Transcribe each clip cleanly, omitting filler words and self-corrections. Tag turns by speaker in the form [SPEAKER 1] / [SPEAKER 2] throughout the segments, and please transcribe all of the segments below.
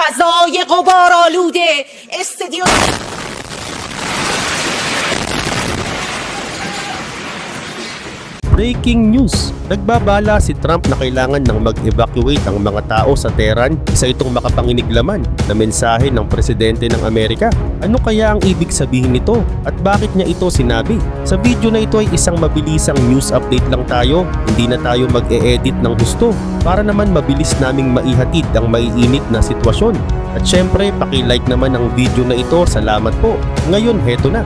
[SPEAKER 1] فضای غبارآلوده استدیوم.
[SPEAKER 2] Breaking news! Nagbabala si Trump na kailangan nang mag-evacuate ang mga tao sa Tehran. Isa itong makapanginig laman na mensahe ng presidente ng Amerika. Ano kaya ang ibig sabihin nito? At bakit niya ito sinabi? Sa video na ito ay isang mabilisang news update lang tayo. Hindi na tayo mag-e-edit ng gusto para naman mabilis naming maihatid ang maiinit na sitwasyon. At syempre, paki-like naman ang video na ito. Salamat po. Ngayon, heto na.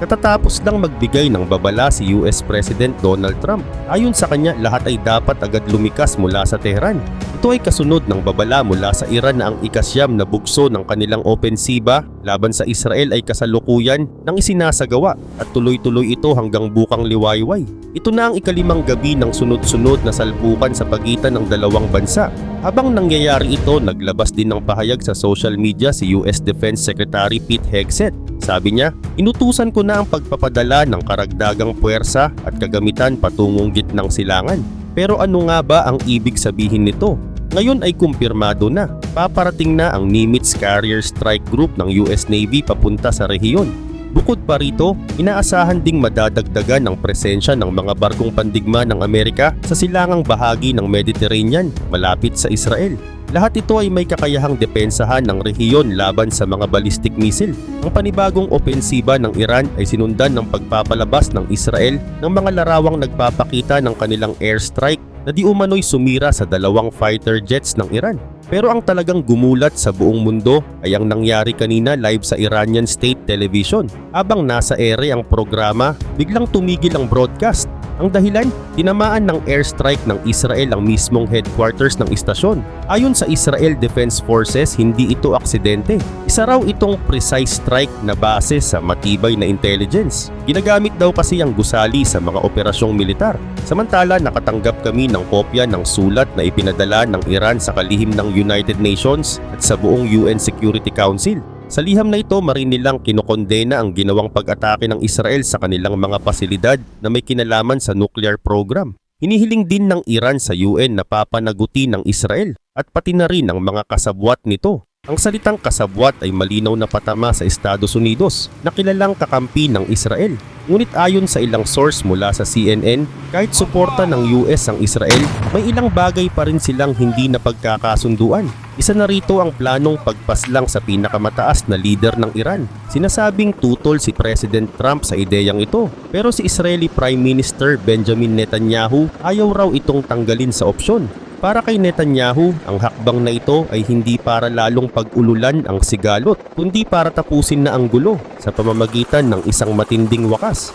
[SPEAKER 2] Katatapos lang magbigay ng babala si US President Donald Trump. Ayon sa kanya, lahat ay dapat agad lumikas mula sa Tehran. Ito ay kasunod ng babala mula sa Iran na ang ikasyam na bugso ng kanilang opensiba laban sa Israel ay kasalukuyan ng isinasagawa at tuloy-tuloy ito hanggang bukang liwayway. Ito na ang ikalimang gabi ng sunod-sunod na salpukan sa pagitan ng dalawang bansa. Habang nangyayari ito, naglabas din ng pahayag sa social media si US Defense Secretary Pete Hegseth. Sabi niya, inutusan ko na ang pagpapadala ng karagdagang puwersa at kagamitan patungong gitnang silangan. Pero ano nga ba ang ibig sabihin nito? Ngayon ay kumpirmado na. Paparating na ang Nimitz Carrier Strike Group ng US Navy papunta sa rehiyon. Bukod pa rito, inaasahan ding madadagdagan ang presensya ng mga barkong pandigma ng Amerika sa silangang bahagi ng Mediterranean malapit sa Israel. Lahat ito ay may kakayahang depensahan ng rehiyon laban sa mga ballistic missile. Ang panibagong opensiba ng Iran ay sinundan ng pagpapalabas ng Israel ng mga larawang nagpapakita ng kanilang airstrike na di umano'y sumira sa dalawang fighter jets ng Iran. Pero ang talagang gumulat sa buong mundo ay ang nangyari kanina live sa Iranian State Television. Habang nasa ere ang programa, biglang tumigil ang broadcast. Ang dahilan, tinamaan ng airstrike ng Israel ang mismong headquarters ng istasyon. Ayon sa Israel Defense Forces, hindi ito aksidente. Isa raw itong precise strike na base sa matibay na intelligence. Ginagamit daw kasi ang gusali sa mga operasyong militar. Samantala, nakatanggap kami ng kopya ng sulat na ipinadala ng Iran sa kalihim ng United Nations at sa buong UN Security Council. Sa liham na ito, marinilang kinokondena ang ginawang pag-atake ng Israel sa kanilang mga pasilidad na may kinalaman sa nuclear program. Hinihiling din ng Iran sa UN na papanaguti ng Israel at pati na rin ang mga kasabwat nito. Ang salitang kasabwat ay malinaw na patama sa Estados Unidos na kilalang kakampi ng Israel. Ngunit ayon sa ilang source mula sa CNN, kahit suporta ng US ang Israel, may ilang bagay pa rin silang hindi napagkakasunduan. Isa na rito ang planong pagpaslang sa pinakamataas na leader ng Iran. Sinasabing tutol si President Trump sa ideyang ito. Pero si Israeli Prime Minister Benjamin Netanyahu ayaw raw itong tanggalin sa opsyon. Para kay Netanyahu, ang hakbang na ito ay hindi para lalong pag-ululan ang sigalot, kundi para tapusin na ang gulo sa pamamagitan ng isang matinding wakas.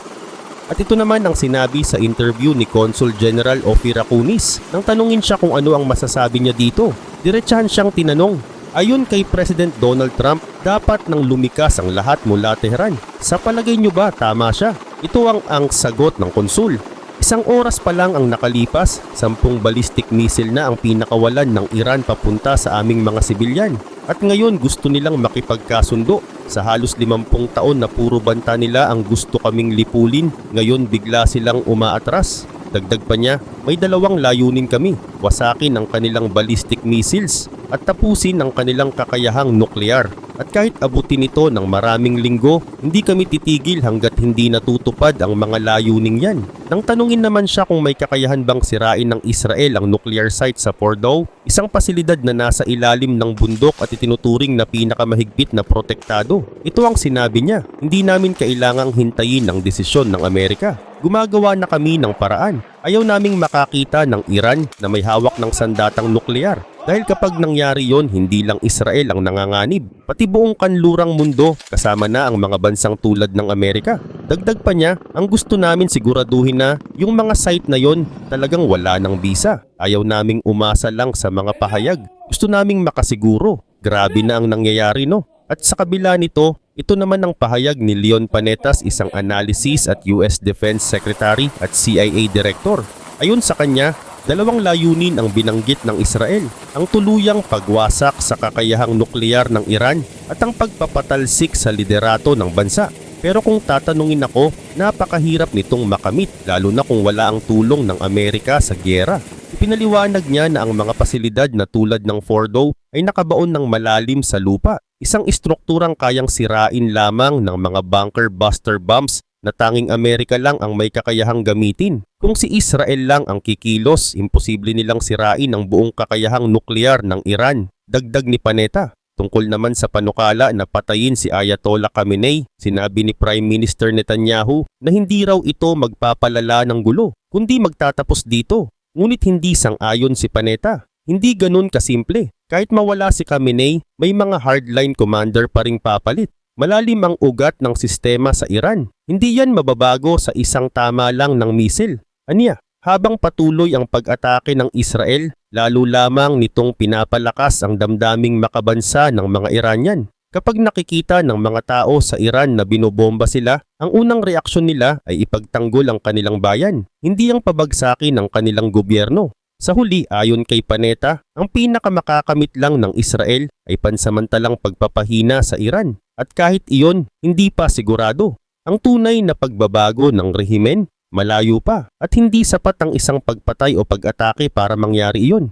[SPEAKER 2] At ito naman ang sinabi sa interview ni Consul General Ophir Akunis nang tanungin siya kung ano ang masasabi niya dito. Diretsahan siyang tinanong. Ayon kay President Donald Trump, dapat nang lumikas ang lahat mula Tehran. Sa palagay niyo ba tama siya? Ito ang sagot ng konsul. Isang oras pa lang ang nakalipas, 10 ballistic missile na ang pinakawalan ng Iran papunta sa aming mga sibilyan. At ngayon gusto nilang makipagkasundo. Sa halos 50 taon na puro banta nila ang gusto kaming lipulin, ngayon bigla silang umaatras. Dagdag pa niya, may dalawang layunin kami, wasakin ang kanilang ballistic missiles at tapusin ang kanilang kakayahang nuklear. At kahit abutin ito ng maraming linggo, hindi kami titigil hanggat hindi natutupad ang mga layuning yan. Nang tanungin naman siya kung may kakayahan bang sirain ng Israel ang nuclear site sa Fordow, isang pasilidad na nasa ilalim ng bundok at itinuturing na pinakamahigpit na protektado. Ito ang sinabi niya, hindi namin kailangang hintayin ang desisyon ng Amerika. Gumagawa na kami ng paraan. Ayaw naming makakita ng Iran na may hawak ng sandatang nuklear. Dahil kapag nangyari yon, hindi lang Israel ang nanganganib, pati buong kanlurang mundo kasama na ang mga bansang tulad ng Amerika. Dagdag pa niya, ang gusto namin siguraduhin na yung mga site na yon talagang wala ng bisa. Ayaw naming umasa lang sa mga pahayag. Gusto naming makasiguro. Grabe na ang nangyayari, no? At sa kabila nito, ito naman ang pahayag ni Leon Panetas, isang analysis at US Defense Secretary at CIA Director. Ayon sa kanya, dalawang layunin ang binanggit ng Israel, ang tuluyang pagwasak sa kakayahang nukleyar ng Iran at ang pagpapatalsik sa liderato ng bansa. Pero kung tatanungin ako, napakahirap nitong makamit lalo na kung wala ang tulong ng Amerika sa gyera. Ipinaliwanag niya na ang mga pasilidad na tulad ng Fordo ay nakabaon ng malalim sa lupa. Isang istrukturang kayang sirain lamang ng mga bunker buster bombs na tanging Amerika lang ang may kakayahang gamitin. Kung si Israel lang ang kikilos, imposible nilang sirain ang buong kakayahang nuklear ng Iran. Dagdag ni Panetta. Tungkol naman sa panukala na patayin si Ayatollah Khamenei, sinabi ni Prime Minister Netanyahu na hindi raw ito magpapalala ng gulo, kundi magtatapos dito. Ngunit hindi sang-ayon si Panetta. Hindi ganun kasimple. Kahit mawala si Khamenei, may mga hardline commander pa ring papalit. Malalim ang ugat ng sistema sa Iran. Hindi yan mababago sa isang tama lang ng misil. Aniya, habang patuloy ang pag-atake ng Israel, lalo lamang nitong pinapalakas ang damdaming makabansa ng mga Iranian. Kapag nakikita ng mga tao sa Iran na binobomba sila, ang unang reaksyon nila ay ipagtanggol ang kanilang bayan, hindi ang pabagsakin ng kanilang gobyerno. Sa huli, ayon kay Panetta, ang pinakamakakakamit lang ng Israel ay pansamantalang pagpapahina sa Iran. At kahit iyon, hindi pa sigurado. Ang tunay na pagbabago ng rehimen, malayo pa at hindi sapat ang isang pagpatay o pag-atake para mangyari iyon.